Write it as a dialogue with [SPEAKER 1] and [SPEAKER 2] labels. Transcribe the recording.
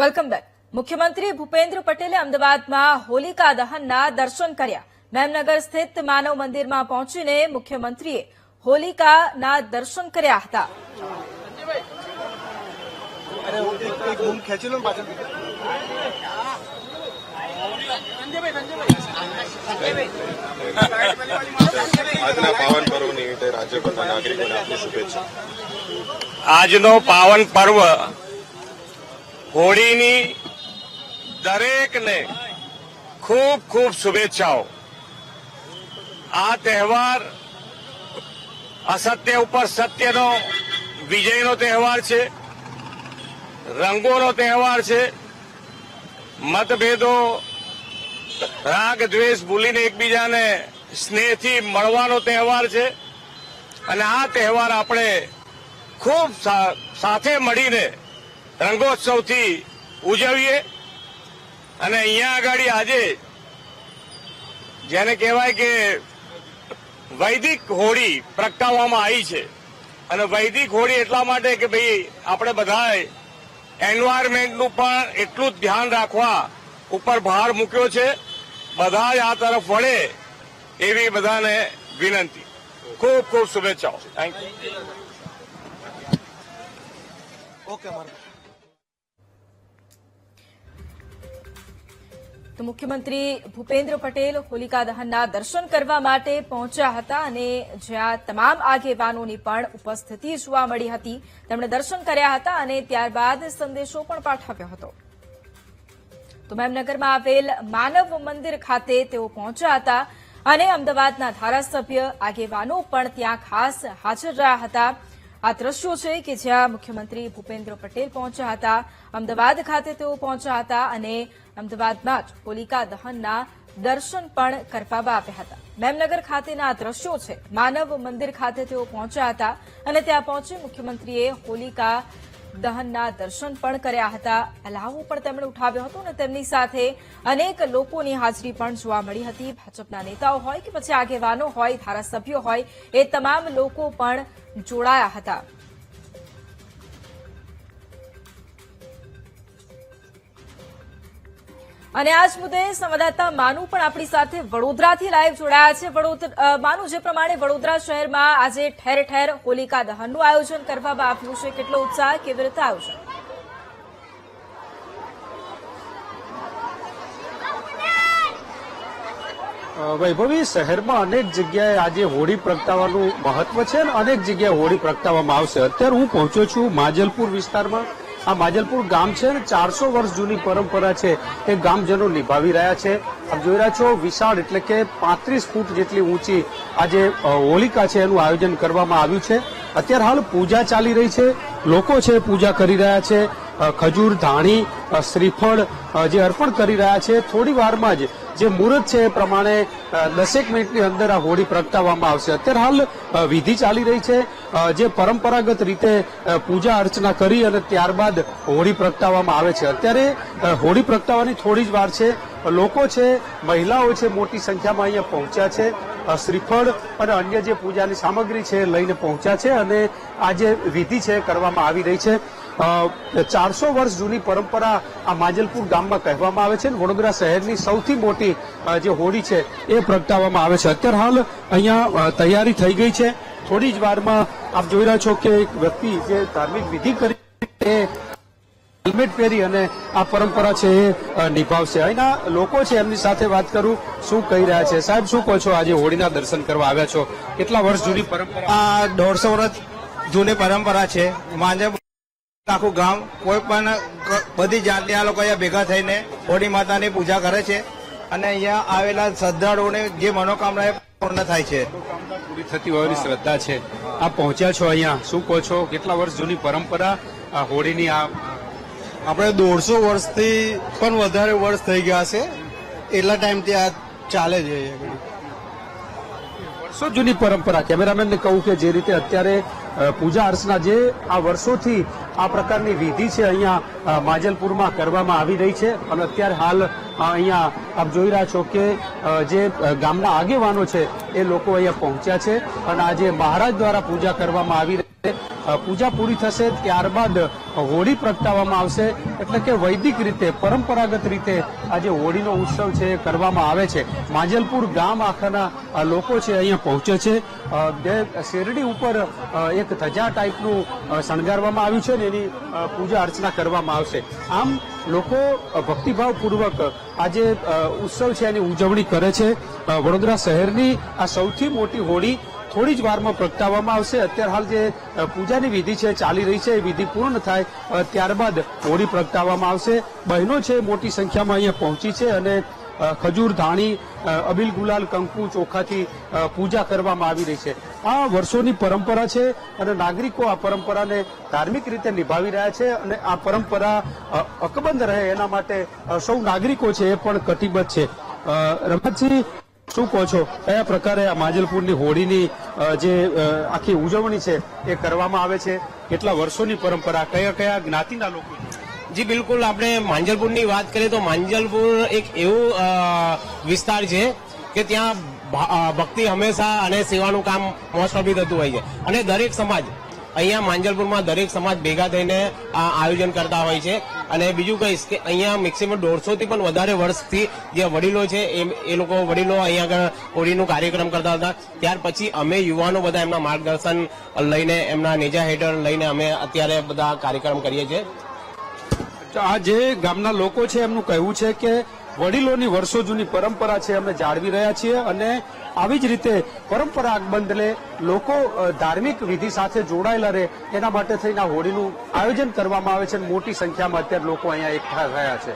[SPEAKER 1] Welcome back. મુખ્યમંત્રી ભૂપેન્દ્ર પટેલે અમદાવાદમાં હોલિકા દહનના દર્શન કર્યા. મેમનગર સ્થિત માનવ મંદિરમાં પહોંચીને મુખ્યમંત્રીએ હોલિકાના દર્શન કર્યા હતા.
[SPEAKER 2] આજના પાવન પર્વ નિમિત્તે રાજ્યભરના નાગરિકોને આપની શુભેચ્છા.
[SPEAKER 3] આજનો પાવન પર્વ હોળીની દરેકને ખૂબ ખૂબ શુભેચ્છાઓ. આ તહેવાર અસત્ય ઉપર સત્યનો વિજયનો તહેવાર છે, રંગોનો તહેવાર છે, મતભેદો રાગ દ્વેષ ભૂલીને એકબીજાને સ્નેહથી મળવાનો તહેવાર છે. અને આ તહેવાર આપણે ખૂબ સાથે મળીને રંગોત્સવથી ઉજવીએ. અને અહીંયા આગળ આજે જેને કહેવાય કે વૈદિક હોળી પ્રગટાવવામાં આવી છે. અને વૈદિક હોળી એટલા માટે કે ભાઈ આપણે બધાએ એન્વાયરમેન્ટનું પણ એટલું જ ધ્યાન રાખવા ઉપર ભાર મૂક્યો છે. બધા જ આ તરફ વળે એવી બધાને વિનંતી. ખૂબ ખૂબ શુભેચ્છાઓ. Thank you.
[SPEAKER 1] તો મુખ્યમંત્રી ભૂપેન્દ્ર પટેલ હોલિકા દહનના દર્શન કરવા માટે પહોંચ્યા હતા અને જ્યાં તમામ આગેવાનોની પણ ઉપસ્થિતિ જોવા મળી હતી. તેમણે દર્શન કર્યા હતા અને ત્યારબાદ સંદેશો પણ પાઠવ્યો હતો. તો મેમનગરમાં આવેલ માનવ મંદિર ખાતે તેઓ પહોંચ્યા હતા અને અમદાવાદના ધારાસભ્ય આગેવાનો પણ ત્યાં ખાસ હાજર રહ્યા હતા. આ દ્રશ્યો છે કે જ્યાં મુખ્યમંત્રી ભૂપેન્દ્ર પટેલ પહોંચ્યા હતા. અમદાવાદ ખાતે તેઓ પહોંચ્યા હતા અને અમદાવાદમાં જ હોલિકા દહનના દર્શન પણ કરવામાં આવ્યા હતા. મેમનગર ખાતેના દ્રશ્યો છે. માનવ મંદિર ખાતે તેઓ પહોંચ્યા હતા અને ત્યાં પહોંચી મુખ્યમંત્રીએ હોલિકા દહનના દર્શન પણ કર્યા હતા. અલાવો પણ તેમણે ઉઠાવ્યો હતો અને તેમની સાથે અનેક લોકોની હાજરી પણ જોવા મળી હતી. ભાજપના નેતાઓ હોય કે પછી આગેવાનો હોય, ધારાસભ્યો હોય, એ તમામ લોકો પણ જોડાયા હતા. અને આ જ મુદ્દે સંવાદદાતા માનુ પણ આપણી સાથે વડોદરાથી લાઈવ જોડાયા છે. માનુ, જે પ્રમાણે વડોદરા શહેરમાં આજે ઠેર ઠેર હોલિકા દહનનું આયોજન કરવામાં આવ્યું છે, કેટલો ઉત્સાહ, કેવી રીતે આયોજન?
[SPEAKER 4] વૈભવી, શહેરમાં અનેક જગ્યાએ આજે હોળી પ્રગટાવવાનું મહત્વ છે અને અનેક જગ્યાએ હોળી પ્રગટાવવામાં આવશે. અત્યારે હું પહોંચ્યો છું માજલપુર વિસ્તારમાં. આ માજલપુર ગામ છે અને 400 વર્ષ જૂની પરંપરા છે એ ગામજનો નિભાવી રહ્યા છે. આપ જોઈ રહ્યા છો વિશાળ એટલે કે 35 ફૂટ જેટલી ઊંચી આજે હોલિકા છે એનું આયોજન કરવામાં આવ્યું છે. અત્યારે હાલ પૂજા ચાલી રહી છે. લોકો છે પૂજા કરી રહ્યા છે. ખજૂર, ધાણી, શ્રીફળ જે અર્પણ કરી રહ્યા છે. થોડી વારમાં જ જે મુહૂર્ત છે એ પ્રમાણે 10 મિનિટની અંદર આ હોળી પ્રગટાવવામાં આવશે. અત્યારે હાલ વિધિ ચાલી રહી છે. જે પરંપરાગત રીતે પૂજા અર્ચના કરી અને ત્યારબાદ હોળી પ્રગટાવવામાં આવે છે. અત્યારે હોળી પ્રગટાવવાની થોડી જ વાર છે. લોકો છે, મહિલાઓ છે, મોટી સંખ્યામાં અહીંયા પહોંચ્યા છે. શ્રીફળ અને અન્ય જે પૂજાની સામગ્રી છે લઈને પહોંચ્યા છે અને આ જે વિધિ છે કરવામાં આવી રહી છે. 400 વર્ષ જૂની પરંપરા આ માજલપુર ગામમાં કહેવામાં આવે છે. વડોદરા શહેરની સૌથી મોટી જે હોળી છે એ પ્રગટાવવામાં આવે છે. અત્યારે હાલ અહીંયા તૈયારી થઈ ગઈ છે. થોડી જ વારમાં આપ જોઈ રહ્યા છો કે એક વ્યક્તિ જે ધાર્મિક વિધિ કરી હેલ્મેટ પહેરી અને આ પરંપરા છે એ નિભાવશે. અહીંના લોકો છે એમની સાથે વાત કરું, શું કહી રહ્યા છે. સાહેબ, શું કહો છો? આજે હોળીના દર્શન કરવા આવ્યા છો, કેટલા વર્ષ જૂની પરંપરા?
[SPEAKER 5] આ 150 વર્ષ જૂની પરંપરા છે. આખું ગામ કોઈ પણ બધી જાતની આ લોકો અહીંયા ભેગા થઈને હોળી માતાની પૂજા કરે છે અને અહીંયા આવેલા શ્રદ્ધાળુઓને જે મનોકામના એ પૂર્ણ થાય છે.
[SPEAKER 4] પૂરી થતી હોવાની શ્રદ્ધા છે. આપ પહોંચ્યા છો અહીંયા, શું કહો છો? કેટલા વર્ષ જૂની પરંપરા આ હોળીની?
[SPEAKER 5] આપણે 150 વર્ષથી પણ વધારે વર્ષ થઈ ગયા છે. એટલા ટાઈમથી આ ચાલે છે.
[SPEAKER 4] વર્ષો જૂની પરંપરા. કેમેરામેનને કહું કે જે રીતે અત્યારે પૂજા અર્ચના જે આ વર્ષોથી આ પ્રકારની વિધિ છે અહીંયા માજલપુરમાં કરવામાં આવી રહી છે અને અત્યારે હાલ અહીંયા આપ જોઈ રહ્યા છો કે જે ગામના આગેવાનો છે એ લોકો અહીંયા પહોંચ્યા છે અને આજે મહારાજ દ્વારા પૂજા કરવામાં આવી રહી છે. પૂજા પૂરી થશે ત્યારબાદ હોળી પ્રગટાવવામાં આવશે. એટલે કે વૈદિક રીતે પરંપરાગત રીતે આ જે હોળીનો ઉત્સવ છે એ કરવામાં આવે છે. માંજલપુર ગામ આખાના લોકો છે અહીંયા પહોંચે છે. જે શેરડી ઉપર એક ધજા ટાઈપનું શણગારવામાં આવ્યું છે ને એની પૂજા અર્ચના કરવામાં આવશે. આમ લોકો ભક્તિભાવપૂર્વક આ જે ઉત્સવ છે એની ઉજવણી કરે છે. વડોદરા શહેરની આ સૌથી મોટી હોળી થોડી જ વારમાં પ્રગટાવવામાં આવશે. અત્યારે હાલ જે પૂજાની વિધિ છે ચાલી રહી છે એ વિધિ પૂર્ણ થાય ત્યારબાદ હોળી પ્રગટાવવામાં આવશે. બહેનો છે મોટી સંખ્યામાં અહીંયા પહોંચી છે અને ખજૂર, ધાણી, અબીલ, ગુલાલ, કંકુ, ચોખાથી પૂજા કરવામાં આવી રહી છે. આ વર્ષોની પરંપરા છે અને નાગરિકો આ પરંપરાને ધાર્મિક રીતે નિભાવી રહ્યા છે અને આ પરંપરા અકબંધ રહે એના માટે સૌ નાગરિકો છે એ પણ કટિબદ્ધ છે. રમતજી, શું કહો છો, કયા પ્રકારે આ માંજલપુરની હોળીની જે આખી ઉજવણી છે એ કરવામાં આવે છે? કેટલા વર્ષોની પરંપરા, કયા કયા જ્ઞાતિના લોકો?
[SPEAKER 6] જી બિલકુલ, આપણે માંજલપુરની વાત કરીએ તો માંજલપુર એક એવું વિસ્તાર છે કે ત્યાં ભક્તિ હંમેશા અને સેવાનું કામ મોસ્ટ ઓફલી થતું હોય છે અને દરેક સમાજ અહીંયા માંજલપુરમાં દરેક સમાજ ભેગા થઈને આ આયોજન કરતા હોય છે. અને બીજું કહીશ કે અહીંયા મેક્સિમમ 150 થી પણ વધારે વર્ષથી જે વડીલો છે એ લોકો વડીલો અહીંયા આગળ હોળીનો કાર્યક્રમ કરતા હતા. ત્યાર પછી અમે યુવાનો બધા એમના માર્ગદર્શન લઈને એમના નેજા હેઠળ લઈને અમે અત્યારે બધા કાર્યક્રમ કરીએ છીએ.
[SPEAKER 4] આ જે ગામના લોકો છે એમનું કહેવું છે કે વડીલોની વર્ષો જૂની પરંપરા છે અમે જાળવી રહ્યા છીએ અને આવી જ રીતે પરંપરા અકબંધ લે, લોકો ધાર્મિક વિધિ સાથે જોડાયેલા રહે એના માટે થઈને આ હોળીનું આયોજન કરવામાં આવે છે. મોટી સંખ્યામાં અત્યારે લોકો અહીંયા એકઠા થયા છે.